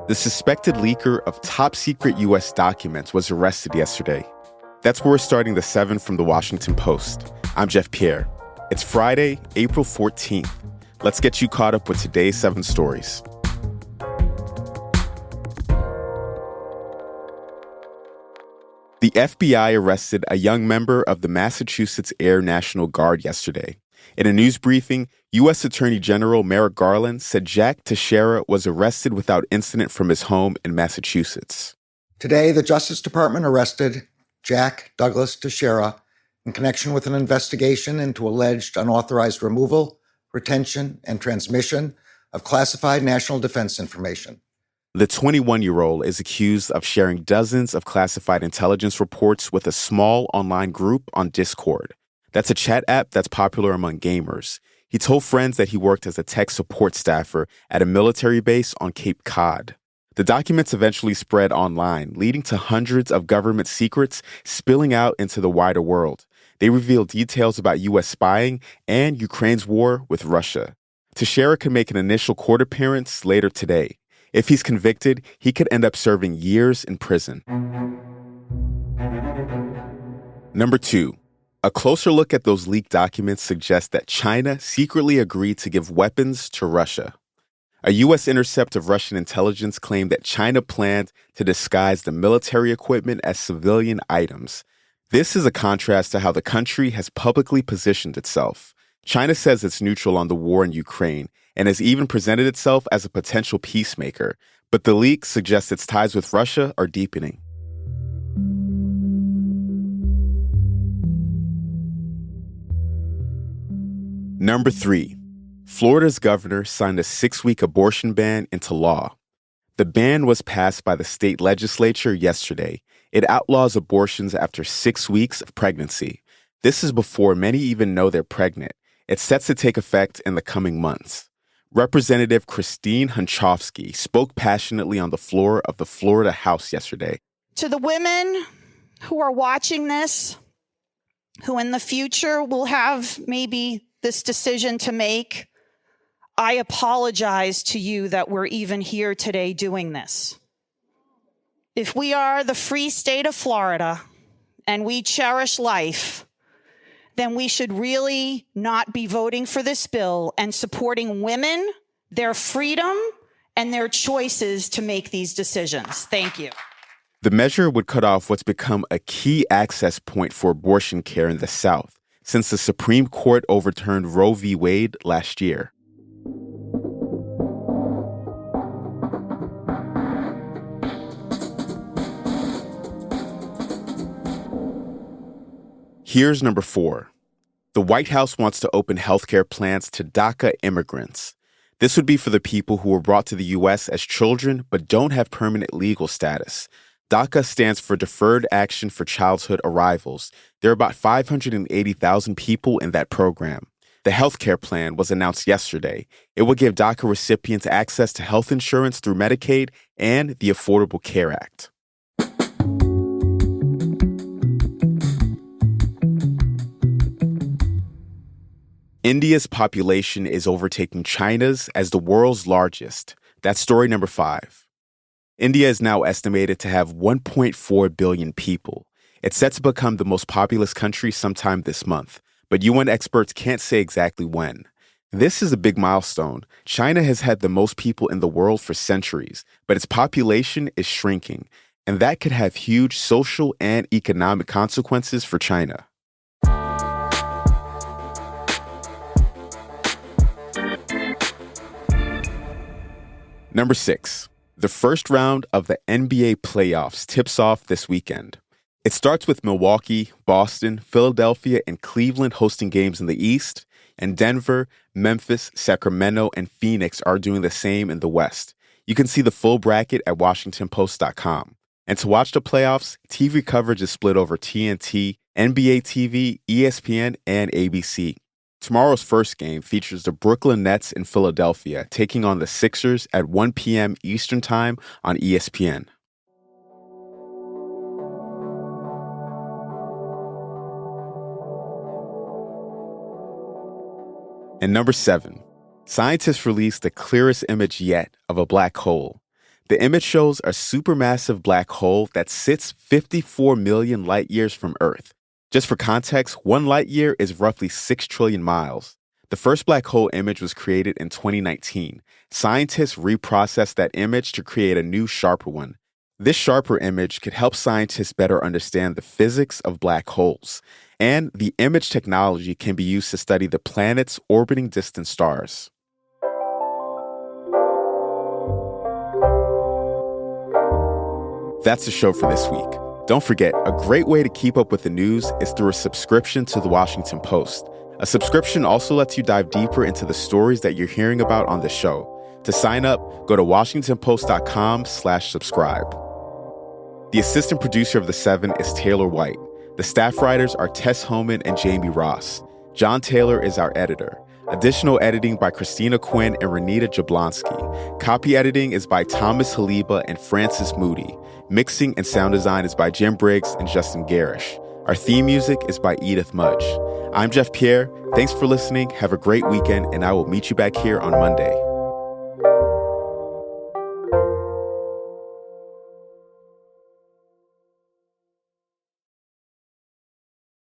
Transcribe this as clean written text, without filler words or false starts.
The suspected leaker of top-secret U.S. documents was arrested yesterday. That's where we're starting the 7 from the Washington Post. I'm Jeff Pierre. It's Friday, April 14th. Let's get you caught up with today's 7 stories. The FBI arrested a young member of the Massachusetts Air National Guard yesterday. In a news briefing, U.S. Attorney General Merrick Garland said Jack Teixeira was arrested without incident from his home in Massachusetts. Today, the Justice Department arrested Jack Douglas Teixeira in connection with an investigation into alleged unauthorized removal, retention, and transmission of classified national defense information. The 21-year-old is accused of sharing dozens of classified intelligence reports with a small online group on Discord. That's a chat app that's popular among gamers. He told friends that he worked as a tech support staffer at a military base on Cape Cod. The documents eventually spread online, leading to hundreds of government secrets spilling out into the wider world. They reveal details about U.S. spying and Ukraine's war with Russia. Teixeira could make an initial court appearance later today. If he's convicted, he could end up serving years in prison. Number 2. A closer look at those leaked documents suggests that China secretly agreed to give weapons to Russia. A U.S. intercept of Russian intelligence claimed that China planned to disguise the military equipment as civilian items. This is a contrast to how the country has publicly positioned itself. China says it's neutral on the war in Ukraine and has even presented itself as a potential peacemaker, but the leak suggests its ties with Russia are deepening. Number 3. Florida's governor signed a 6-week abortion ban into law. The ban was passed by the state legislature yesterday. It outlaws abortions after 6 weeks of pregnancy. This is before many even know they're pregnant. It's set to take effect in the coming months. Representative Christine Hunchofsky spoke passionately on the floor of the Florida House yesterday. To the women who are watching this, who in the future will have maybe this decision to make, I apologize to you that we're even here today doing this. If we are the free state of Florida and we cherish life, then we should really not be voting for this bill and supporting women, their freedom, and their choices to make these decisions. Thank you. The measure would cut off what's become a key access point for abortion care in the South since the Supreme Court overturned Roe v. Wade last year. Here's number 4. The White House wants to open healthcare plans to DACA immigrants. This would be for the people who were brought to the U.S. as children but don't have permanent legal status. DACA stands for Deferred Action for Childhood Arrivals. There are about 580,000 people in that program. The healthcare plan was announced yesterday. It will give DACA recipients access to health insurance through Medicaid and the Affordable Care Act. India's population is overtaking China's as the world's largest. That's story number 5. India is now estimated to have 1.4 billion people. It's set to become the most populous country sometime this month, but UN experts can't say exactly when. This is a big milestone. China has had the most people in the world for centuries, but its population is shrinking, and that could have huge social and economic consequences for China. Number 6. The first round of the NBA playoffs tips off this weekend. It starts with Milwaukee, Boston, Philadelphia, and Cleveland hosting games in the East, and Denver, Memphis, Sacramento, and Phoenix are doing the same in the West. You can see the full bracket at WashingtonPost.com. And to watch the playoffs, TV coverage is split over TNT, NBA TV, ESPN, and ABC. Tomorrow's first game features the Brooklyn Nets in Philadelphia taking on the Sixers at 1 p.m. Eastern Time on ESPN. And number 7, scientists released the clearest image yet of a black hole. The image shows a supermassive black hole that sits 54 million light years from Earth. Just for context, 1 light year is roughly 6 trillion miles. The first black hole image was created in 2019. Scientists reprocessed that image to create a new, sharper one. This sharper image could help scientists better understand the physics of black holes. And the image technology can be used to study the planets orbiting distant stars. That's the show for this week. Don't forget, a great way to keep up with the news is through a subscription to The Washington Post. A subscription also lets you dive deeper into the stories that you're hearing about on the show. To sign up, go to washingtonpost.com/subscribe. The assistant producer of The Seven is Taylor White. The staff writers are Tess Homan and Jamie Ross. John Taylor is our editor. Additional editing by Christina Quinn and Renita Jablonski. Copy editing is by Thomas Haliba and Francis Moody. Mixing and sound design is by Jim Briggs and Justin Garish. Our theme music is by Edith Mudge. I'm Jeff Pierre. Thanks for listening. Have a great weekend, and I will meet you back here on Monday.